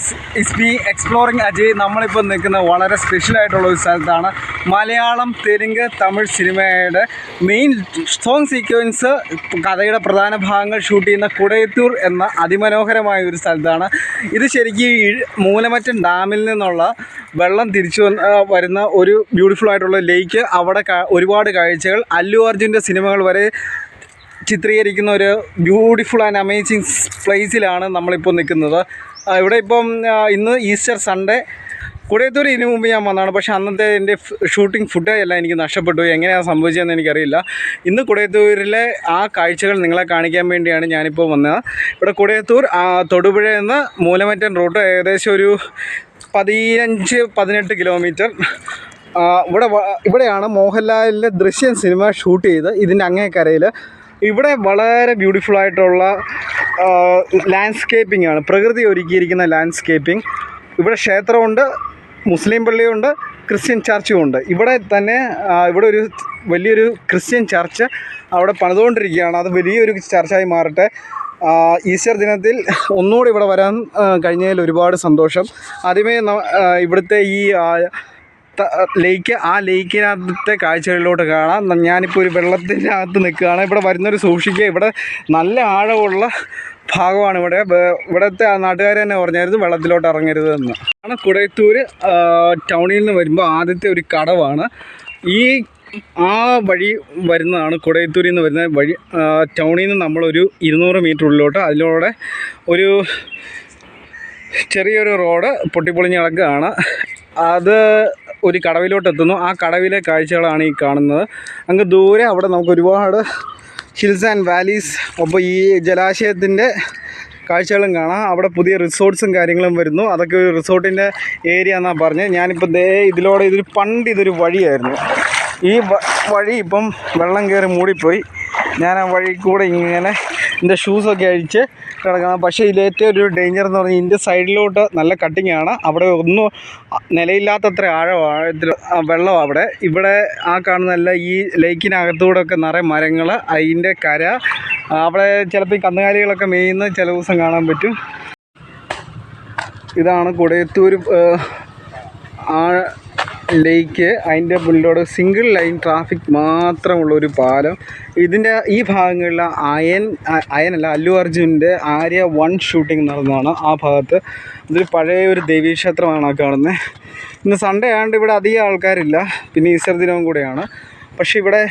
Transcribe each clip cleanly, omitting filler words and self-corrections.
It's me exploring Ajay. നമ്മളിപ്പോൾ നിൽക്കുന്ന വളരെ സ്പെഷ്യലായിട്ടുള്ള ഒരു സ്ഥലത്താണ്. മലയാളം, തെലുങ്ക്, തമിഴ് സിനിമയുടെ മെയിൻ സോങ് സീക്വൻസ്, കഥയുടെ പ്രധാന ഭാഗങ്ങൾ ഷൂട്ട് ചെയ്യുന്ന കുടയത്തൂർ എന്ന അതിമനോഹരമായ ഒരു സ്ഥലത്താണ്. ഇത് ശരിക്കും മൂലമറ്റം ഡാമിൽ നിന്നുള്ള വെള്ളം തിരിച്ചു വരുന്ന ഒരു ബ്യൂട്ടിഫുൾ ആയിട്ടുള്ള ലേക്ക്. അവിടെ ഒരുപാട് കാഴ്ചകൾ, അല്ലു അർജുൻ്റെ സിനിമകൾ വരെ ചിത്രീകരിക്കുന്ന ഒരു ബ്യൂട്ടിഫുൾ ആൻഡ് അമേസിങ് പ്ലേസിലാണ് നമ്മളിപ്പോൾ നിൽക്കുന്നത്. ഇവിടെ ഇപ്പം ഇന്ന് ഈസ്റ്റർ സൺഡേ. കുടയത്തൂർ ഇതിനു മുമ്പ് ഞാൻ വന്നതാണ്, പക്ഷേ അന്നത്തെ എൻ്റെ ഷൂട്ടിംഗ് ഫുട്ടേജ് എല്ലാം എനിക്ക് നഷ്ടപ്പെട്ടു. എങ്ങനെയാണ് സംഭവിച്ചതെന്ന് എനിക്കറിയില്ല. ഇന്ന് കുടയത്തൂരിലെ ആ കാഴ്ചകൾ നിങ്ങളെ കാണിക്കാൻ വേണ്ടിയാണ് ഞാനിപ്പോൾ വന്നത്. ഇവിടെ കുടയത്തൂർ തൊടുപുഴയിൽ നിന്ന് മൂലമറ്റം റൂട്ട് ഏകദേശം ഒരു 15-18 കിലോമീറ്റർ. ഇവിടെയാണ് മോഹൻലാലിൻ്റെ ദൃശ്യം സിനിമ ഷൂട്ട് ചെയ്ത്. ഇതിൻ്റെ അങ്ങേക്കരയിൽ ഇവിടെ വളരെ ബ്യൂട്ടിഫുൾ ആയിട്ടുള്ള ലാൻഡ്സ്കേപ്പിംഗ് ആണ്, പ്രകൃതി ഒരുക്കിയിരിക്കുന്ന ലാൻഡ്സ്കേപ്പിംഗ്. ഇവിടെ ക്ഷേത്രമുണ്ട്, മുസ്ലിം പള്ളിയുണ്ട്, ക്രിസ്ത്യൻ ചർച്ചും ഉണ്ട്. ഇവിടെ തന്നെ ഇവിടെ ഒരു വലിയൊരു ക്രിസ്ത്യൻ ചർച്ച് അവിടെ പണിതുകൊണ്ടിരിക്കുകയാണ്. അത് വലിയൊരു ചർച്ചായി മാറട്ടെ. ഈസ്റ്റർ ദിനത്തിൽ ഒന്നുകൂടി ഇവിടെ വരാൻ കഴിഞ്ഞതിൽ ഒരുപാട് സന്തോഷം. ആദ്യമേ ഇവിടുത്തെ ഈ ലേക്ക്, ആ ലേക്കിനകത്തെ കാഴ്ചകളിലോട്ട് കാണാം. ഞാനിപ്പോൾ ഒരു വെള്ളത്തിൻ്റെ അകത്ത് നിൽക്കുകയാണ്. ഇവിടെ വരുന്നവർ സൂക്ഷിക്കുക, ഇവിടെ നല്ല ആഴമുള്ള ഭാഗമാണ്. ഇവിടുത്തെ നാട്ടുകാർ തന്നെ പറഞ്ഞായിരുന്നു വെള്ളത്തിലോട്ട് ഇറങ്ങരുത് എന്ന്. ആണ് കുടയത്തൂർ ടൗണിൽ നിന്ന് വരുമ്പോൾ ആദ്യത്തെ ഒരു കടവാണ്. ആ വഴി വരുന്നതാണ് കുടയത്തൂരിൽ നിന്ന് വരുന്ന വഴി. ടൗണിൽ നിന്ന് നമ്മളൊരു 200 മീറ്റർ ഉള്ളിലോട്ട്, അതിലൂടെ ഒരു ചെറിയൊരു റോഡ് പൊട്ടിപ്പൊളിഞ്ഞ് കിടക്കുകയാണ്. അത് ഒരു കടവിലോട്ട് എത്തുന്നു. ആ കടവിലെ കാഴ്ചകളാണ് ഈ കാണുന്നത്. അങ്ങ് ദൂരെ അവിടെ നമുക്ക് ഒരുപാട് ഹിൽസ് ആൻഡ് വാലീസ്, ഒപ്പം ഈ ജലാശയത്തിൻ്റെ കാഴ്ചകളും കാണാം. അവിടെ പുതിയ റിസോർട്ട്സും കാര്യങ്ങളും വരുന്നു. അതൊക്കെ ഒരു റിസോർട്ടിൻ്റെ ഏരിയ എന്നാണ് പറഞ്ഞത്. ഞാനിപ്പോൾ ഇതൊരു വഴിയായിരുന്നു. ഈ വഴി ഇപ്പം വെള്ളം കയറി മൂടിപ്പോയി. ഞാൻ ആ വഴി കൂടെ ഇങ്ങനെ എൻ്റെ ഷൂസൊക്കെ അഴിച്ച് കിടക്കണം. പക്ഷേ ഇതിലേറ്റവും ഒരു ഡേഞ്ചർ എന്ന് പറഞ്ഞാൽ ഇതിൻ്റെ സൈഡിലോട്ട് നല്ല കട്ടിങ്ങാണ്. അവിടെ ഒന്നും നിലയില്ലാത്തത്ര ആഴത്തിൽ വെള്ളം. ഇവിടെ ആ കാണുന്നതല്ല, ഈ ലേക്കിനകത്തൂടെ ഒക്കെ നിറയെ മരങ്ങൾ, അതിൻ്റെ കര. അവിടെ ചിലപ്പോൾ ഈ കന്നുകാലികളൊക്കെ മേയുന്ന ചില ദിവസം കാണാൻ പറ്റും. ഇതാണ് കുടയത്തൂർ ആ ലേക്ക്. അതിൻ്റെ മുന്നിലൂടെ സിംഗിൾ ലൈൻ ട്രാഫിക് മാത്രമുള്ളൊരു പാലം. ഇതിൻ്റെ ഈ ഭാഗങ്ങളിൽ അയനല്ല, അല്ലു അർജുൻ്റെ ആര്യ 1 ഷൂട്ടിംഗ് നടന്നതാണ് ആ ഭാഗത്ത്. ഇതൊരു പഴയ ഒരു ദേവീക്ഷേത്രമാണ് ആ കാണുന്നത്. ഇന്ന് സൺഡേ ആയതുകൊണ്ട് ഇവിടെ അധികം ആൾക്കാരില്ല, പിന്നെ ഈസ്റ്റർ ദിനവും കൂടെയാണ്. പക്ഷേ ഇവിടെ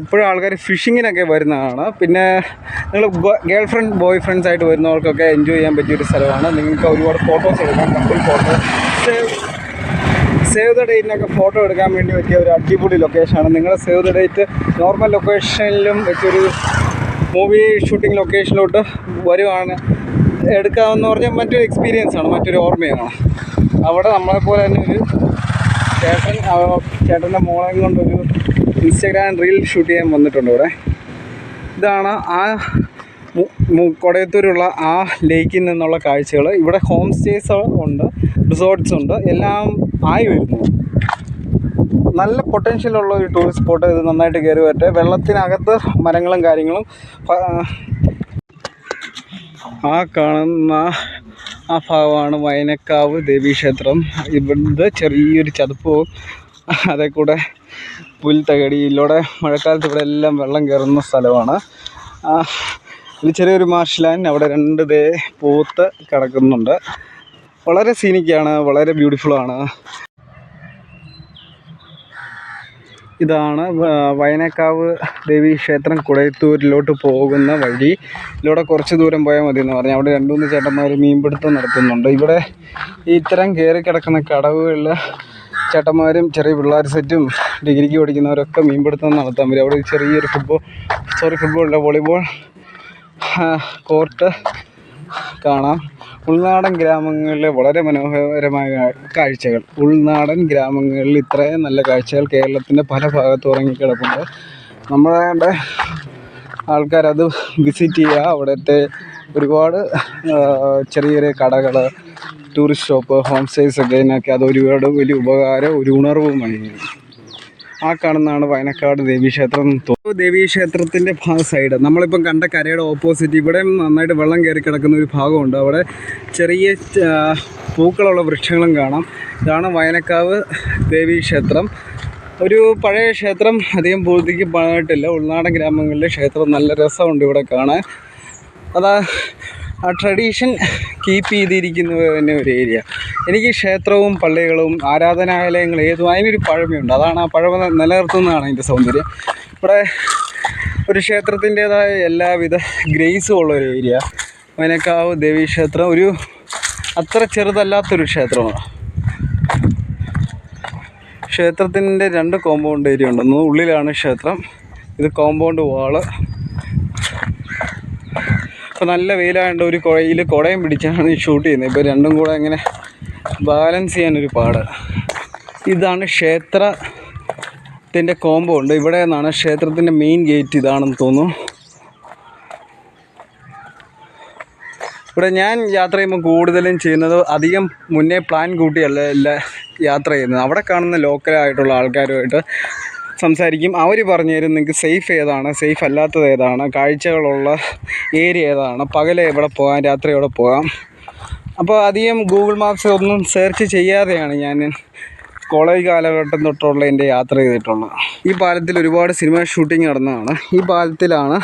ഇപ്പോഴും ആൾക്കാർ ഫിഷിങ്ങിനൊക്കെ വരുന്നതാണ്. പിന്നെ നിങ്ങൾ ഗേൾ ഫ്രണ്ട് ബോയ് ഫ്രണ്ട്സായിട്ട് വരുന്നവർക്കൊക്കെ എൻജോയ് ചെയ്യാൻ പറ്റിയൊരു സ്ഥലമാണ്. നിങ്ങൾക്ക് ഒരുപാട് ഫോട്ടോസ് എടുക്കാം, കപ്പിൾ ഫോട്ടോ, സേവ് ദ ഡേറ്റിനൊക്കെ ഫോട്ടോ എടുക്കാൻ വേണ്ടി പറ്റിയ ഒരു അടിപൊളി ലൊക്കേഷനാണ്. നിങ്ങൾ സേവ് ദ ഡേറ്റ് നോർമൽ ലൊക്കേഷനിലും വെച്ചൊരു മൂവി ഷൂട്ടിംഗ് ലൊക്കേഷനിലോട്ട് വരുവാണ് എടുക്കാമെന്ന് പറഞ്ഞാൽ മറ്റൊരു എക്സ്പീരിയൻസാണ്, മറ്റൊരു ഓർമ്മയാണ്. അവിടെ നമ്മളെപ്പോലെ തന്നെ ഒരു ചേട്ടൻ്റെ മോളെയും കൊണ്ടൊരു ഇൻസ്റ്റാഗ്രാം റീൽ ഷൂട്ട് ചെയ്യാൻ വന്നിട്ടുണ്ട് ഇവിടെ. ഇതാണ് ആ കുടയത്തൂരുള്ള ആ ലേക്കിൽ നിന്നുള്ള കാഴ്ചകൾ. ഇവിടെ ഹോം സ്റ്റേസ് ഉണ്ട്, റിസോർട്ട്സ് ഉണ്ട്, എല്ലാം ആയി വരുന്നു. നല്ല പൊട്ടൻഷ്യലുള്ള ഒരു ടൂറിസ്റ്റ് സ്പോട്ട്. ഇത് നന്നായിട്ട് കയറി വരട്ടെ. വെള്ളത്തിനകത്ത് മരങ്ങളും കാര്യങ്ങളും. ആ കാണുന്ന ആ ഭാഗമാണ് വയനക്കാവ് ദേവീക്ഷേത്രം. ഇവിടുത്തെ ചെറിയൊരു ചതുപ്പവും അതേ കൂടെ പുൽത്തകടിയിലൂടെ മഴക്കാലത്ത് ഇവിടെ എല്ലാം വെള്ളം കയറുന്ന സ്ഥലമാണ്. ഇത് ചെറിയൊരു മാർഷ് ലാൻഡ്. അവിടെ 2 പൂത്ത് കിടക്കുന്നുണ്ട്. വളരെ സീനിക്കാണ്, വളരെ ബ്യൂട്ടിഫുള്ളാണ്. ഇതാണ് വയനക്കാവ് ദേവീക്ഷേത്രം കുടയത്തൂരിലോട്ട് പോകുന്ന വഴി. ഇതിലൂടെ കുറച്ച് ദൂരം പോയാൽ മതി എന്ന് പറഞ്ഞാൽ അവിടെ 2-3 ചേട്ടന്മാർ മീൻപിടുത്തം നടത്തുന്നുണ്ട്. ഇവിടെ ഇത്തരം കയറി കിടക്കുന്ന കടവുകളിൽ ചേട്ടന്മാരും ചെറിയ പിള്ളേർ സെറ്റും ഡിഗ്രിക്ക് പഠിക്കുന്നവരൊക്കെ മീൻപിടുത്തം നടത്താൻ വരും. അവിടെ ചെറിയൊരു ഫുട്ബോളില്ല, വോളിബോൾ കോർട്ട് കാണാം. ഉൾനാടൻ ഗ്രാമങ്ങളിലെ വളരെ മനോഹരമായ കാഴ്ചകൾ. ഉൾനാടൻ ഗ്രാമങ്ങളിൽ ഇത്രയും നല്ല കാഴ്ചകൾ കേരളത്തിൻ്റെ പല ഭാഗത്തും ഉറങ്ങിക്കിടപ്പുണ്ട്. നമ്മുടെ ആൾക്കാരത് വിസിറ്റ് ചെയ്യുക. അവിടുത്തെ ഒരുപാട് ചെറിയ ചെറിയ കടകൾ, ടൂറിസ്റ്റ് ഷോപ്പ്, ഹോം സ്റ്റേസ് ഒക്കെ ഇതിനൊക്കെ അത് ഒരുപാട് വലിയ ഉപകാരം, ഒരു ഉണർവുമായി. ആ കാണുന്നതാണ് വയനക്കാട് ദേവീക്ഷേത്രം. ദേവീക്ഷേത്രത്തിൻ്റെ സൈഡ് നമ്മളിപ്പം കണ്ട കരയുടെ ഓപ്പോസിറ്റ് ഇവിടെ നന്നായിട്ട് വെള്ളം കയറി കിടക്കുന്ന ഒരു ഭാഗമുണ്ട്. അവിടെ ചെറിയ പൂക്കളുള്ള വൃക്ഷങ്ങളും കാണാം. ഇതാണ് വയനക്കാവ് ദേവീക്ഷേത്രം. ഒരു പഴയ ക്ഷേത്രം, അധികം പൂർത്തിക്ക് പണിതിട്ടില്ല. ഉൾനാടൻ ഗ്രാമങ്ങളിലെ ക്ഷേത്രം നല്ല രസമുണ്ട് ഇവിടെ കാണാൻ. അതാ ആ ട്രഡീഷൻ കീപ്പ് ചെയ്തിരിക്കുന്ന തന്നെ ഒരു ഏരിയ. എനിക്ക് ക്ഷേത്രവും പള്ളികളും ആരാധനാലയങ്ങളും ഏതും അതിനൊരു പഴമയുണ്ട്. അതാണ് ആ പഴമ നിലനിർത്തുന്നതാണ് അതിൻ്റെ സൗന്ദര്യം. ഇവിടെ ഒരു ക്ഷേത്രത്തിൻ്റേതായ എല്ലാവിധ ഗ്രേസും ഉള്ളൊരു ഏരിയ. വയനക്കാവ് ദേവീക്ഷേത്രം ഒരു അത്ര ചെറുതല്ലാത്തൊരു ക്ഷേത്രമാണ്. ക്ഷേത്രത്തിൻ്റെ 2 കോമ്പൗണ്ട് ഏരിയ ഉണ്ടെന്ന്. ഉള്ളിലാണ് ക്ഷേത്രം, ഇത് കോമ്പൗണ്ട് വാള്. ഇപ്പോൾ നല്ല വെയിലായതുകൊണ്ട് ഒരു കുടയും പിടിച്ചാണ് ഈ ഷൂട്ട് ചെയ്യുന്നത്. ഇപ്പോൾ രണ്ടും കൂടെ ഇങ്ങനെ ബാലൻസ് ചെയ്യാനൊരു പാട്. ഇതാണ് ക്ഷേത്രത്തിൻ്റെ കോമ്പൗണ്ട്. ഇവിടെ നിന്നാണ് ക്ഷേത്രത്തിൻ്റെ മെയിൻ ഗേറ്റ്. ഇതാണെന്ന് തോന്നുന്നു. ഇവിടെ ഞാൻ യാത്ര ചെയ്യുമ്പോൾ കൂടുതലും ചെയ്യുന്നത് അധികം മുന്നേ പ്ലാൻ കൂട്ടിയല്ല യാത്ര ചെയ്യുന്നത്. അവിടെ കാണുന്ന ലോക്കലായിട്ടുള്ള ആൾക്കാരുമായിട്ട് സംസാരിക്കും. അവർ പറഞ്ഞു തരും നിങ്ങൾക്ക് സേഫ് ഏതാണ്, സേഫ് അല്ലാത്തത് ഏതാണ്, കാഴ്ചകളുള്ള ഏരിയ ഏതാണ്, പകൽ എവിടെ പോകാം, രാത്രി എവിടെ പോകാം. അപ്പോൾ അധികം ഗൂഗിൾ മാപ്സ് ഒന്നും സെർച്ച് ചെയ്യാതെയാണ് ഞാൻ കോളേജ് കാലഘട്ടം തൊട്ടുള്ള എൻ്റെ യാത്ര ചെയ്തിട്ടുള്ളത്. ഈ പാലത്തിൽ ഒരുപാട് സിനിമ ഷൂട്ടിംഗ് നടന്നതാണ്. ഈ പാലത്തിലാണ്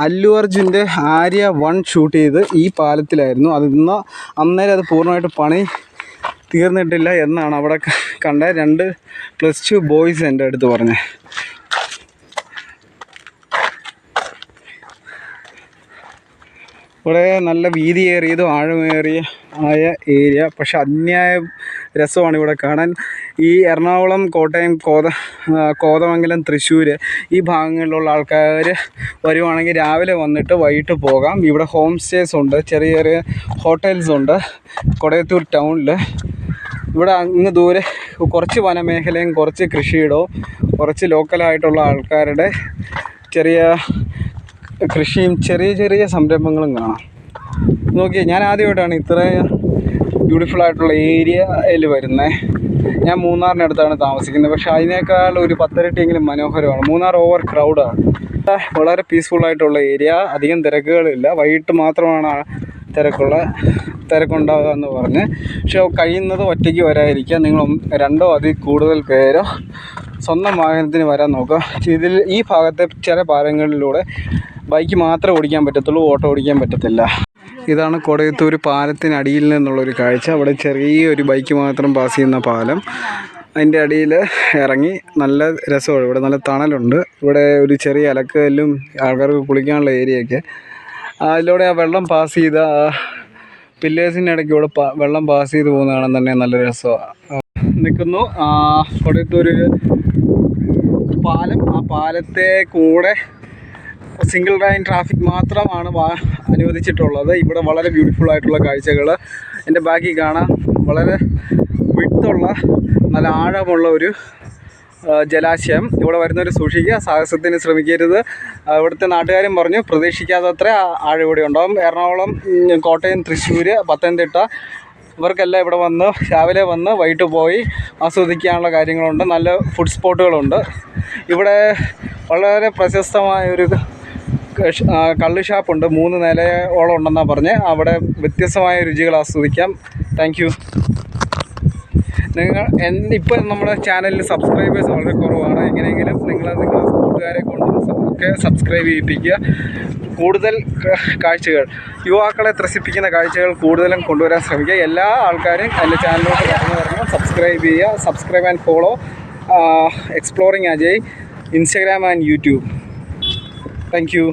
അല്ലു അർജുൻ്റെ ആര്യ 1 ഷൂട്ട് ചെയ്ത് ഈ പാലത്തിലായിരുന്നു. അന്നേരം അത് പൂർണ്ണമായിട്ട് പണി തീർന്നിട്ടില്ല എന്നാണ് അവിടെ കണ്ട 2 +2 ബോയ്സ് എൻ്റെ അടുത്ത് പറഞ്ഞത്. ഇവിടെ നല്ല വീതിയേറിയതും ആഴമേറിയ ഏരിയ. പക്ഷെ അന്യായ രസമാണ് ഇവിടെ കാണാൻ. ഈ എറണാകുളം, കോട്ടയം, കോതമംഗലം, തൃശ്ശൂർ ഈ ഭാഗങ്ങളിലുള്ള ആൾക്കാർ വരുവാണെങ്കിൽ രാവിലെ വന്നിട്ട് വൈകിട്ട് പോകാം. ഇവിടെ ഹോം സ്റ്റേസ് ഉണ്ട്, ചെറിയ ചെറിയ ഹോട്ടൽസ് ഉണ്ട് കൊടയത്തൂർ ടൗണിൽ. ഇവിടെ അങ്ങ് ദൂരെ കുറച്ച് വനമേഖലയും കുറച്ച് കൃഷിയിടവും കുറച്ച് ലോക്കലായിട്ടുള്ള ആൾക്കാരുടെ ചെറിയ കൃഷിയും ചെറിയ ചെറിയ സംരംഭങ്ങളും കാണാം. നോക്കിയേ, ഞാൻ ആദ്യമായിട്ടാണ് ഇത്രയും ബ്യൂട്ടിഫുള്ളായിട്ടുള്ള ഏരിയയിൽ വരുന്നത്. ഞാൻ മൂന്നാറിനടുത്താണ് താമസിക്കുന്നത്. പക്ഷേ അതിനേക്കാൾ ഒരു 10 ഇരട്ടിയെങ്കിലും മനോഹരമാണ്. മൂന്നാർ ഓവർ ക്രൗഡാണ്. വളരെ പീസ്ഫുള്ളായിട്ടുള്ള ഏരിയ, അധികം തിരക്കുകളില്ല. വൈകിട്ട് മാത്രമാണ് തിരക്കുണ്ടാകുക എന്ന് പറഞ്ഞ്. പക്ഷേ കഴിയുന്നത് ഒറ്റയ്ക്ക് വരാതിരിക്കുക. നിങ്ങൾ 2 അതിൽ കൂടുതൽ പേരോ സ്വന്തം വാഹനത്തിന് വരാൻ നോക്കുക. ഈ ഭാഗത്തെ ചില പാലങ്ങളിലൂടെ ബൈക്ക് മാത്രമേ ഓടിക്കാൻ പറ്റത്തുള്ളൂ, ഓട്ടോ ഓടിക്കാൻ പറ്റത്തില്ല. ഇതാണ് കൊടയത്തൂർ പാലത്തിനടിയിൽ നിന്നുള്ളൊരു കാഴ്ച. അവിടെ ചെറിയൊരു ബൈക്ക് മാത്രം പാസ് ചെയ്യുന്ന പാലം. അതിൻ്റെ അടിയിൽ ഇറങ്ങി നല്ല രസമാണ്. ഇവിടെ നല്ല തണലുണ്ട്. ഇവിടെ ഒരു ചെറിയ അലക്കല്ലും ആൾക്കാർക്ക് കുളിക്കാനുള്ള ഏരിയയൊക്കെ. അതിലൂടെ ആ വെള്ളം പാസ് ചെയ്ത പില്ലേഴ്സിൻ്റെ ഇടയ്ക്കൂടെ വെള്ളം പാസ് ചെയ്ത് പോകുന്നതാണ് തന്നെ നല്ല രസമാണ്. നിൽക്കുന്നു കൊടയത്തൂർ പാലം. ആ പാലത്തെ കൂടെ സിംഗിൾ ലൈൻ ട്രാഫിക് മാത്രമാണ് അനുവദിച്ചിട്ടുള്ളത്. ഇവിടെ വളരെ ബ്യൂട്ടിഫുള്ളായിട്ടുള്ള കാഴ്ചകൾ എൻ്റെ ബാക്കിൽ കാണാം. വളരെ വിട്ടുള്ള നല്ല ആഴമുള്ള ഒരു ജലാശയം. ഇവിടെ വരുന്നവർ സൂക്ഷിക്കുക, സാഹസത്തിന് ശ്രമിക്കരുത്. ഇവിടുത്തെ നാട്ടുകാരും പറഞ്ഞു പ്രതീക്ഷിക്കാത്തത്ര ആഴം ഇവിടെ ഉണ്ടാകും. എറണാകുളം, കോട്ടയം, തൃശ്ശൂർ, പത്തനംതിട്ട ഇവർക്കെല്ലാം ഇവിടെ വന്ന് രാവിലെ വന്ന് വൈകിട്ട് പോയി ആസ്വദിക്കാനുള്ള കാര്യങ്ങളുണ്ട്. നല്ല ഫുഡ് സ്പോട്ടുകളുണ്ട്. ഇവിടെ വളരെ പ്രശസ്തമായൊരു കള്ള് ഷാപ്പുണ്ട്. 3 നിലയോളം ഉണ്ടെന്നാണ് പറഞ്ഞത്. അവിടെ വ്യത്യസ്തമായ രുചികൾ ആസ്വദിക്കാം. Thank you. ഇപ്പോൾ നമ്മുടെ ചാനലിൽ സബ്സ്ക്രൈബേഴ്സ് വളരെ കുറവാണ്. എങ്ങനെയെങ്കിലും നിങ്ങളുടെ കൂട്ടുകാരെ കൊണ്ടും ഒക്കെ സബ്സ്ക്രൈബ് ചെയ്യിപ്പിക്കുക. കൂടുതൽ കാഴ്ചകൾ, യുവാക്കളെ ത്രസിപ്പിക്കുന്ന കാഴ്ചകൾ കൂടുതലും കൊണ്ടുവരാൻ ശ്രമിക്കുക. എല്ലാ ആൾക്കാരും എൻ്റെ ചാനലിലോട്ട് വരണം, സബ്സ്ക്രൈബ് ചെയ്യുക. Subscribe and follow exploring Ajay, Instagram and YouTube. Thank you.